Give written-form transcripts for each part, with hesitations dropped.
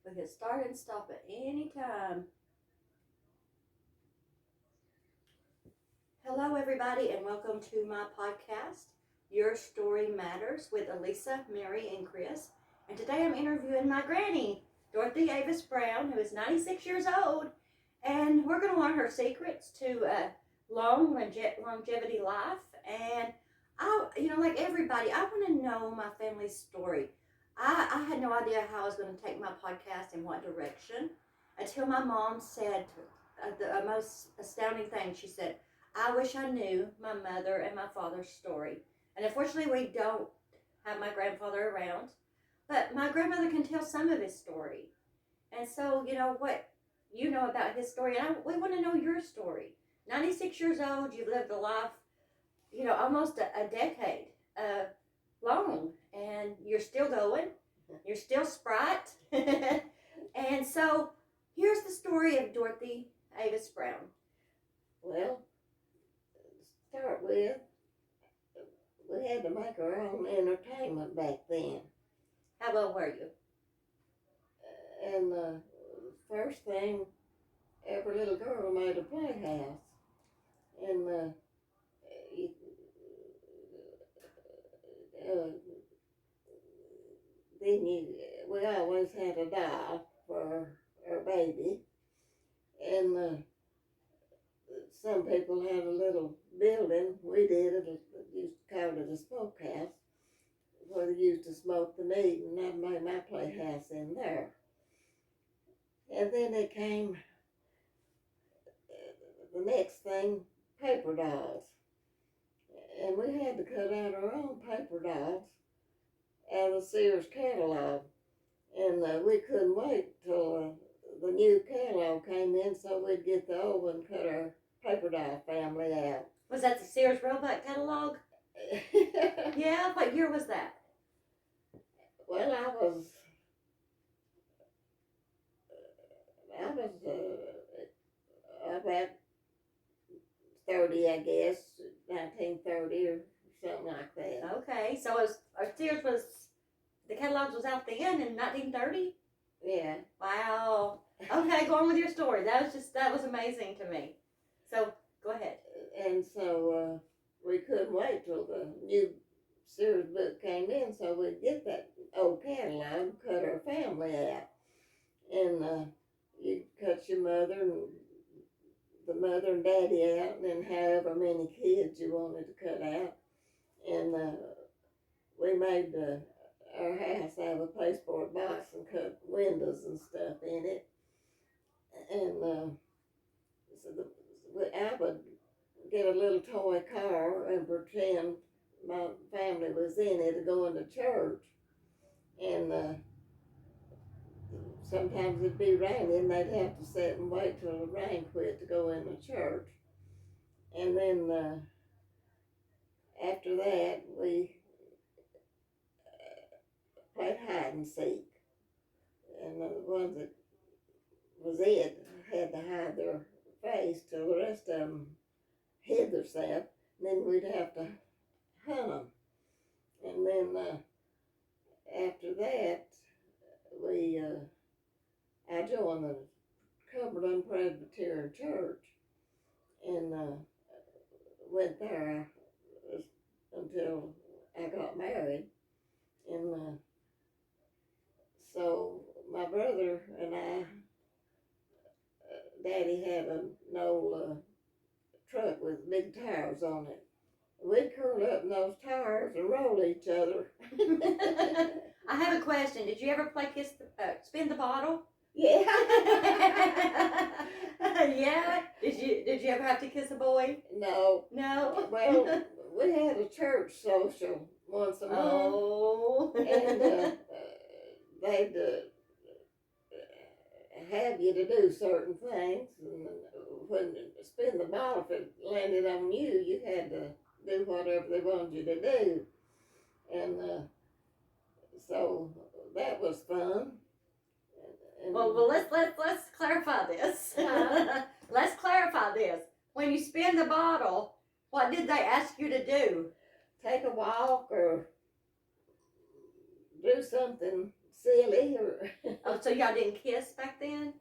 We can start and stop at any time. Hello, everybody, and welcome to my podcast, Your Story Matters, with Elisa, Mary, and Chris. And today I'm interviewing my granny, Dorothy Avis Brown, who is 96 years old. And we're going to learn her secrets to longevity life. And like everybody, I want to know my family's story. I had no idea how I was going to take my podcast in what direction until my mom said the most astounding thing. She said, I wish I knew my mother and my father's story. And unfortunately, we don't have my grandfather around. But my grandmother can tell some of his story. And so, what you know about his story. And we want to know your story. 96 years old, you've lived a life, almost a decade long. And you're still going. You're still sprite. And so, here's the story of Dorothy Avis Brown. Well, to start with, we had to make our own entertainment back then. How old were you? And the first thing, every little girl made a playhouse. And we always had a doll for our baby. And some people had a little building. We did it. Used to call it a smokehouse, where they used to smoke the meat, and I'd make my playhouse in there. And then it came the next thing, paper dolls. And we had to cut out our own paper dolls out of Sears catalog. And we couldn't wait till the new catalog came in, so we'd get the old one and cut our paper doll family out. Was that the Sears Roebuck catalog? Yeah, what year was that? Well, I was about 30, I guess, 1930 or something like that. Okay, so Sears the catalogs was out then in 1930? Yeah. Wow. Okay, go on with your story. That was amazing to me. So, go ahead. And so we couldn't wait till the new Sears book came in, so we'd get that old catalog, cut our family out. And you'd cut your mother and daddy out, and then however many kids you wanted to cut out. And we made our house out of a pasteboard box and cut windows and stuff in it. And I would get a little toy car and pretend my family was in it going to church. And sometimes it'd be raining, they'd have to sit and wait till the rain quit to go in the church. And then after that, we played hide and seek. And the ones that was it had to hide their face till the rest of them hid themselves. And then we'd have to hunt them. And then after that, I joined the Cumberland Presbyterian Church and went there until I got married. And so my brother and I, Daddy had an old truck with big tires on it. We'd curl up in those tires and roll each other. I have a question. Did you ever play spin the bottle? Yeah. Yeah. Did you ever have to kiss a boy? No. No. Well, we had a church social once a month. Oh. And they'd have you to do certain things. And when spin the bottle, if it landed on you, you had to do whatever they wanted you to do. And so that was fun. Well, let's clarify this. Let's clarify this. When you spin the bottle, what did they ask you to do? Take a walk or do something silly or Oh, Oh, so y'all didn't kiss back then?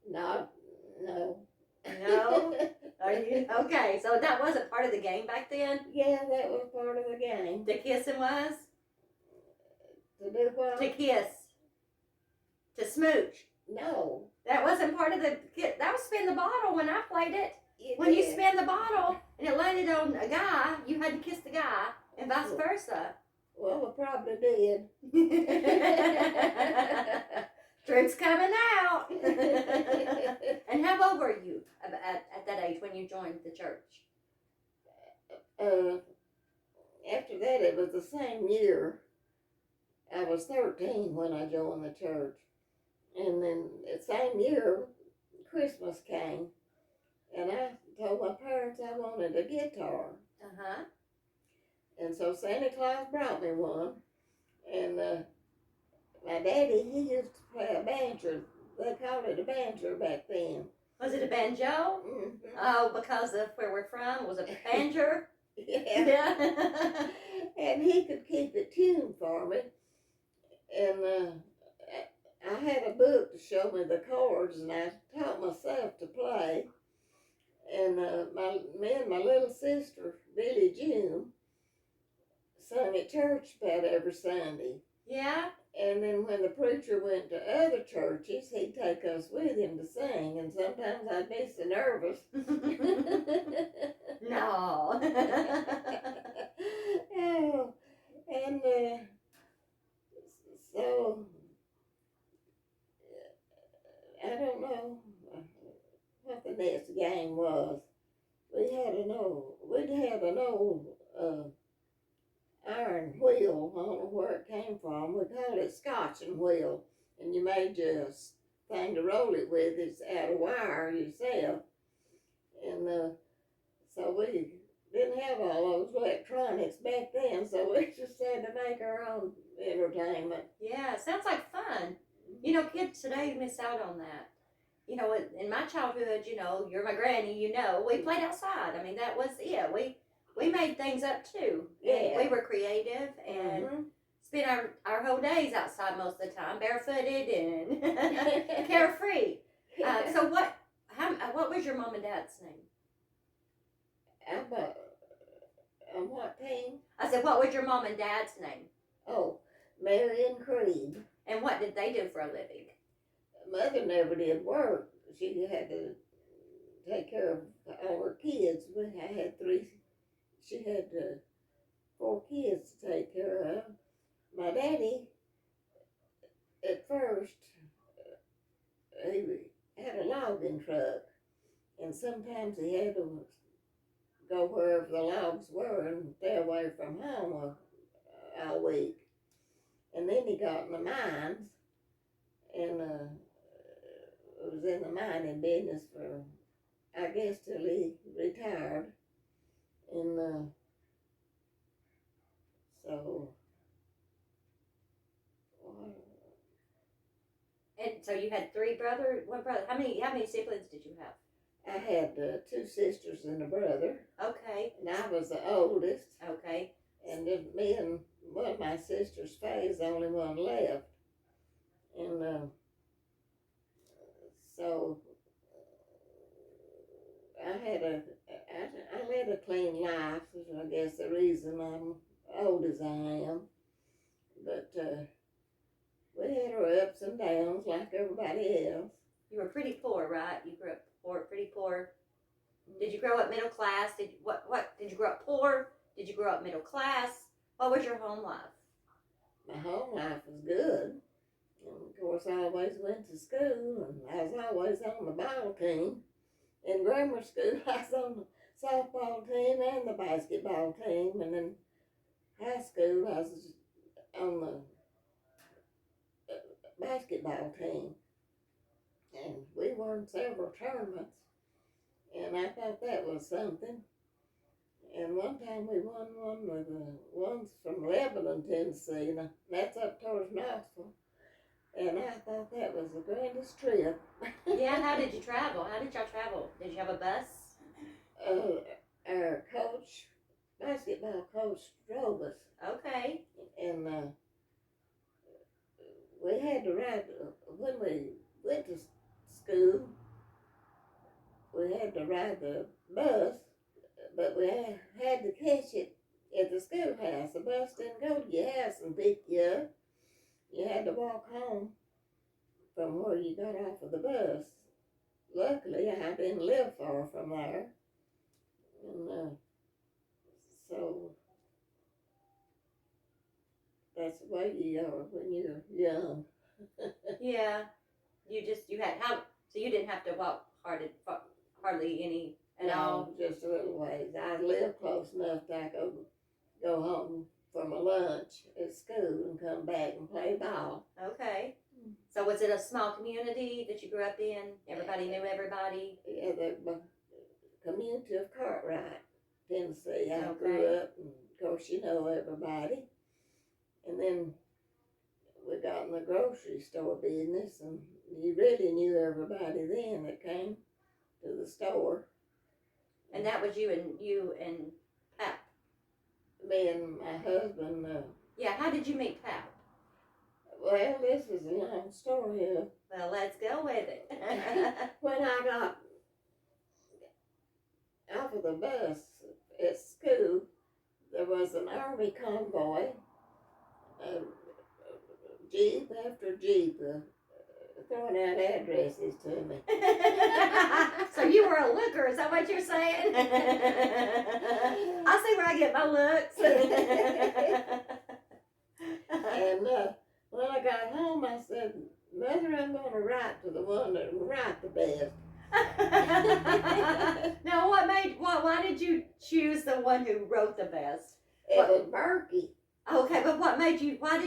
No. No? Are you okay? So that wasn't part of the game back then? Yeah, that was part of the game. The kissing was? To do what? To kiss. To smooch. No. That wasn't part of the that was spin the bottle when I played it. When did. you spin the bottle and it landed on a guy, you had to kiss the guy and vice versa. Well, we probably did. Truth's coming out. And how old were you at that age when you joined the church? After that, it was the same year. I was 13 when I joined the church. And then the same year, Christmas came. And I told my parents I wanted a guitar. Uh-huh. And so Santa Claus brought me one. And my daddy, he used to play a banjo. They called it a banjo back then. Was it a banjo? Mm-hmm. Oh, because of where we're from? Was it a banjo? Yeah. And he could keep it tuned for me. And I had a book to show me the chords, and I taught myself to play. And me and my little sister, Billie June, sung at church about every Sunday. Yeah? And then when the preacher went to other churches, he'd take us with him to sing, and sometimes I'd be so nervous. No. Oh, and so I don't know what the next game was. We'd had an old iron wheel. I don't know where it came from. We called it scotching wheel, and you made your thing to roll it with. It's out of wire yourself, and so we didn't have all those electronics back then, so we just had to make our own entertainment. Yeah, sounds like fun. You know, kids today miss out on that. You know, in my childhood, you know, you're my granny, you know, we played outside. I mean, that was it. We made things up too. Yeah. We were creative and spent our whole days outside most of the time, barefooted and carefree. So what was your mom and dad's name? What team? I said, what was your mom and dad's name? Oh, Mary and Creed. And what did they do for a living? Mother never did work. She had to take care of all her kids. She had 4 kids to take care of. My daddy, at first, he had a logging truck, and sometimes he had to go wherever the logs were and stay away from home all week. And then he got in the mines, and was in the mining business for, I guess, till he retired. And And so you had one brother. How many siblings did you have? I had 2 sisters and a brother. Okay. And I was the oldest. Okay. And then me and one of my sisters, Faye's the only one left. And so I led a clean life, which I guess the reason I'm old as I am. But we had our ups and downs like everybody else. You were pretty poor, right? You grew up pretty poor. Did you grow up middle class? Did you grow up poor? Did you grow up middle class? What was your home life? My home life was good. And of course, I always went to school, and I was always on the ball team. In grammar school, I was on the softball team and the basketball team, and in high school, I was on the basketball team. And we won several tournaments, and I thought that was something. And one time we won one with ones from Lebanon, Tennessee, and that's up towards Knoxville. And I thought that was the grandest trip. Yeah, how did you travel? How did y'all travel? Did you have a bus? Our basketball coach drove us. Okay. And we had to ride, when we went to school, we had to ride the bus, but we had to catch it at the schoolhouse. The bus didn't go to your house and pick you up. You had to walk home from where you got off of the bus. Luckily, I didn't live far from there. And so that's the way you are when you're young. Yeah. You had how? So you didn't have to walk hardly any at all. Just a little ways. I lived close enough that I could go home for my lunch at school and come back and play ball. Okay. So was it a small community that you grew up in? Everybody knew everybody? Yeah, the community of Cartwright, Tennessee. I grew Okay. up, and of course you know everybody. And then we got in the grocery store business, and you really knew everybody then that came to the store. And that was you and Pap. Me and my husband. Yeah, how did you meet Pap? Well, this is a long story. Well, let's go with it. When I got off of the bus at school, there was an army convoy, Jeep after Jeep, throwing out addresses to me. So you were a looker, is that what you're saying? I see where I get my looks. And when I got home, I said, Mother, I'm going to write to the one that will write the best. Now, why did you choose the one who wrote the best? It was Berkey. Okay, but why did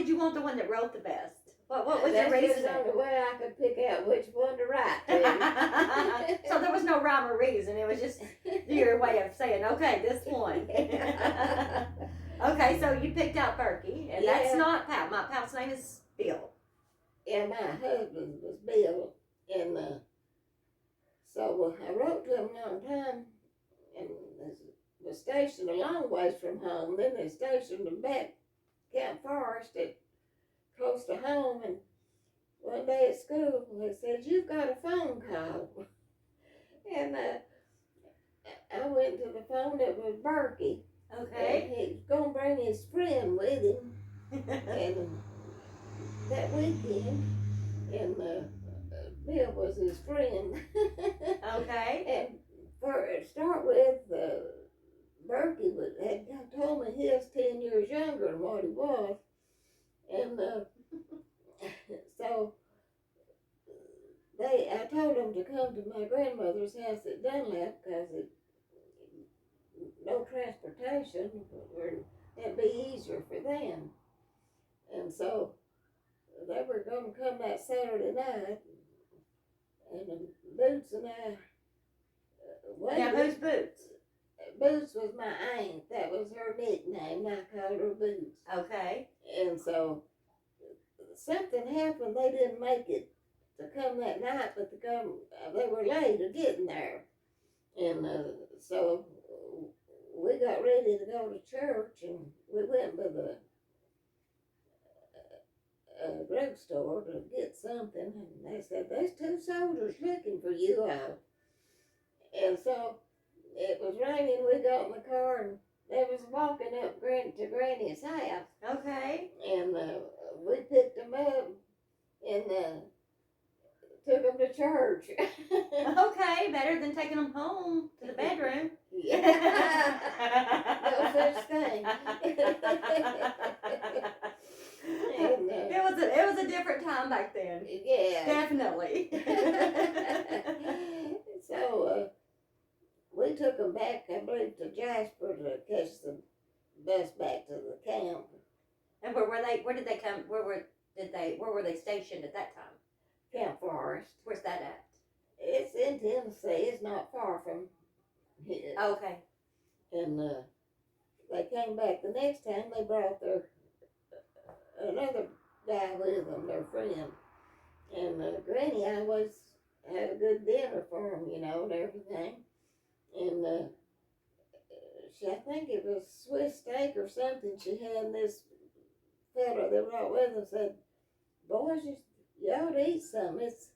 you want the one that wrote the best? What was your That's reason? just the only way I could pick out which one to write to. So there was no rhyme or reason. It was just your way of saying, okay, this one. Okay, so you picked out Berkey, and that's not Pap. My Pap's name is Bill. Yeah, my husband was Bill, and so I wrote to him one time, and was stationed a long ways from home. Then they stationed him back Camp Forest at close to home, and one day at school they said, "You've got a phone call," and I went to the phone. It was Berkey. Okay. And he was gonna bring his friend with him, and that weekend, and Bill was his friend. Okay. And to start with, Berkey had told me he was 10 years younger than what he was. And so I told him to come to my grandmother's house at Dunlap because no transportation, it'd be easier for them. And so they were going to come that Saturday night, and Boots and I waited. Now, who's Boots? Boots was my aunt. That was her nickname. I called her Boots. Okay. And so something happened. They didn't make it to come that night, but they were late of getting there. And so we got ready to go to church, and we went by the drugstore to get something. And they said, "There's 2 soldiers looking for you all." And so it was raining. We got in the car, and they was walking up to Granny's house. Okay. And we picked them up and took them to church. Okay, better than taking them home to the bedroom. Yeah. No such thing. And, it was a different time back then. Yeah. Definitely. So we took them back, I believe, to Jasper to catch the bus back to the camp. And where did they come? Where were they stationed at that time? Camp Forest. Where's that at? It's in Tennessee. It's not far from here. Okay. And they came back the next time. They brought another guy with them, their friend. And Granny always had a good dinner for them, and everything. And I think it was Swiss steak or something she had, and this fellow they brought with them said, boys, you ought to eat some. It's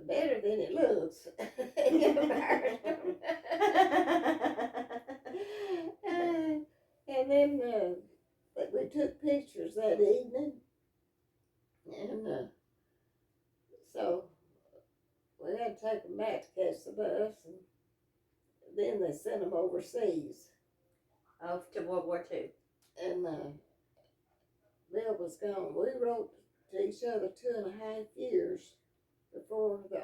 better than it looks. And then we took pictures that evening, and so we had to take them back to catch the bus, and then they sent them overseas. Oh, to World War II. And Bill was gone. We wrote to each other 2.5 years before the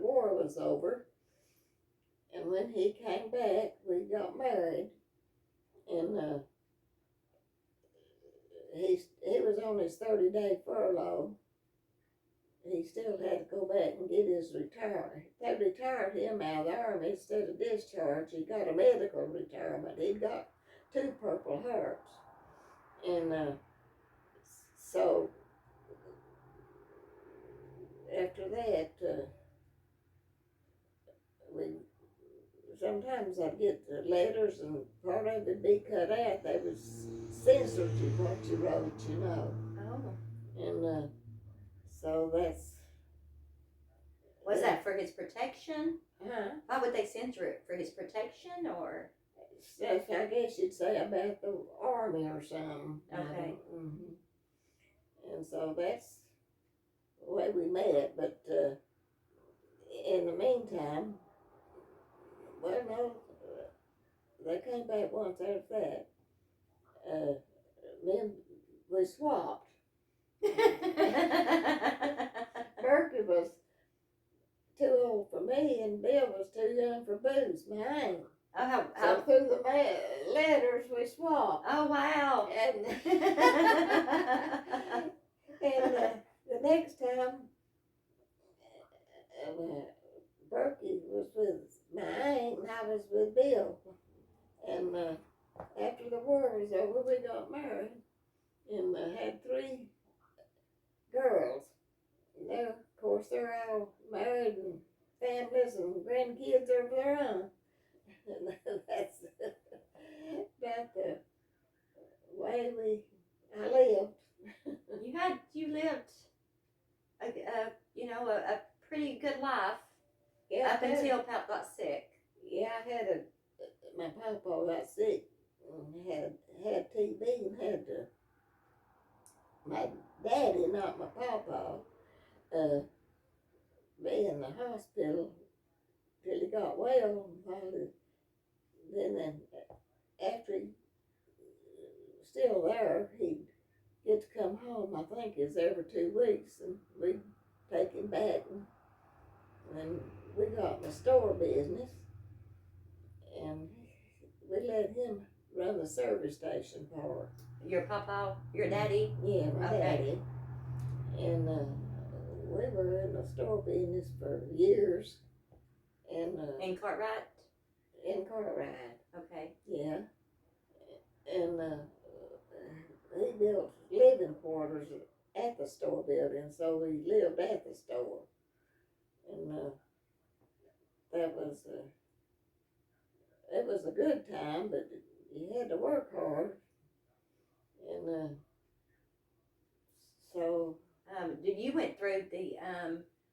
war was over. And when he came back, we got married. And he was on his 30-day furlough. He still had to go back and get his retirement. They retired him out of the Army instead of discharge. He got a medical retirement. He got 2 Purple Hearts. And so after that, sometimes I'd get the letters and part of it be cut out. They was censored you what you wrote, you know. Oh. And so that's. Was that for his protection? Huh? Why would they censor it? For his protection or? Stuff I guess you'd say about the Army or something. Okay. Mm-hmm. And so that's the way we met. But in the meantime, well, no, they came back once after that. Then we swapped. Berkeley was too old for me, and Bill was too young for booze. Mine. Oh, So through the letters we swapped. Oh, wow. And the next time, Berkey was with my aunt and I was with Bill. And after the war was over, we got married and had 3 girls. And of course, they're all married and families and grandkids of their own. And that's about the way I lived. You lived a pretty good life up until Pap got sick. Yeah, my papa got sick and had TB and had to, my daddy, not my papa, be in the hospital till he got well. Then after he still there, he'd get to come home, I think it's every 2 weeks, and we'd take him back, and we got in the store business, and we let him run the service station part. Your papa, your daddy? Yeah, my daddy. And we were in the store business for years. And in Cartwright? In Cartwright. Okay. Yeah. And he built living quarters at the store building, so we lived at the store. And that was it was a good time, but you had to work hard. And so you went through the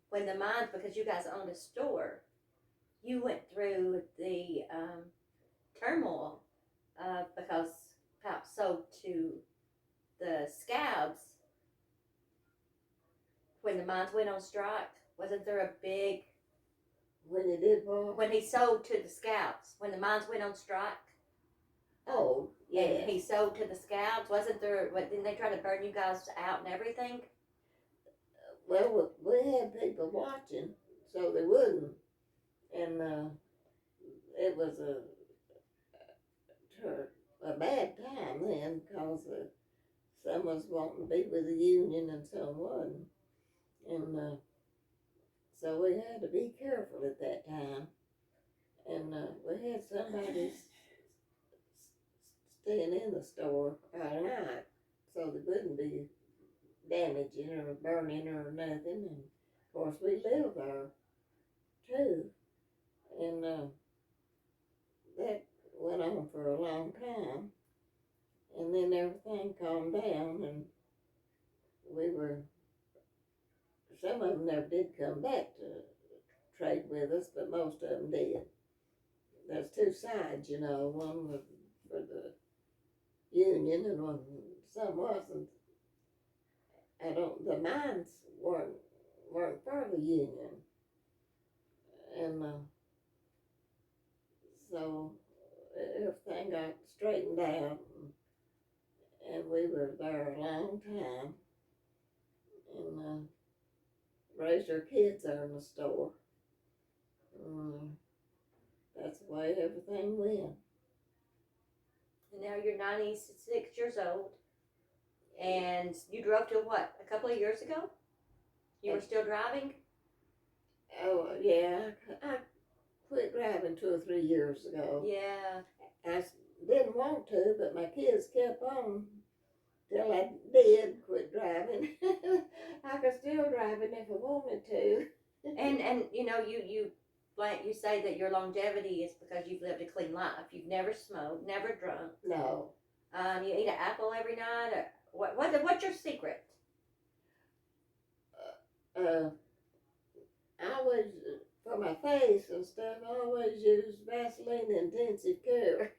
when the mines, because you guys owned a store, you went through the turmoil because Pap sold to the Scouts when the mines went on strike. Wasn't there a big when he did what? When he sold to the Scouts, when the mines went on strike? Oh, yeah. And he sold to the Scouts. Wasn't there? Didn't they try to burn you guys out and everything? Well, we had people watching, so they wouldn't. And it was a bad time then, because some was wanting to be with the Union and some wasn't. And so we had to be careful at that time. And we had somebody staying in the store all night, so they wouldn't be damaging or burning or nothing. And of course we lived there too. And that went on for a long time. And then everything calmed down, and some of them never did come back to trade with us, but most of them did. There's two sides, one was for the union and one, some wasn't. The mines weren't for the union. And so everything got straightened out, and we were there a long time, and raised our kids there in the store. That's the way everything went. And now you're 96 years old, and you drove to what, a couple of years ago? You were still driving? Oh, yeah. I quit driving 2 or 3 years ago. Yeah. I didn't want to, but my kids kept on till I did quit driving. I could still drive it if I wanted to. And you say that your longevity is because you've lived a clean life. You've never smoked, never drunk. No. You eat an apple every night. Or what's your secret? I always, for my face and stuff, I always use Vaseline Intensive Care.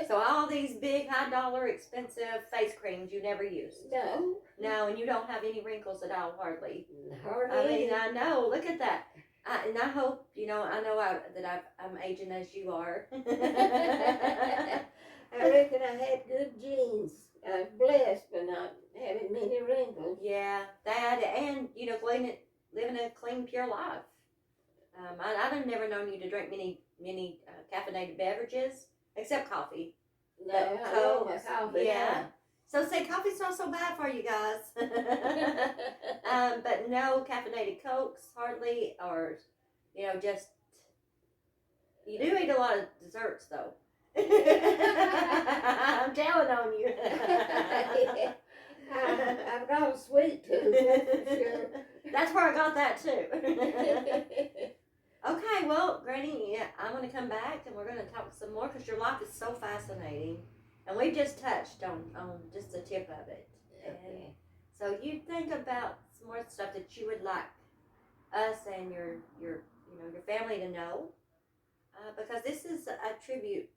So all these big, high dollar, expensive face creams you never use? No. No, and you don't have any wrinkles at all, hardly. Hardly. I know. Look at that. And I hope, that I'm aging as you are. I reckon I had good genes. I was blessed for not having many wrinkles. Yeah, that, and, living a clean, pure life. I've never known you to drink many caffeinated beverages, except coffee. No, I love my coffee. Yeah. So say coffee's not so bad for you guys. But no caffeinated Cokes, hardly, or, just, you do eat a lot of desserts, though. I'm telling on you. I've got a sweet tooth, for sure. That's where I got that, too. Okay, well, Granny, I'm going to come back and we're going to talk some more because your life is so fascinating. And we just touched on just the tip of it. Okay. And so you think about some more stuff that you would like us and your family to know, because this is a tribute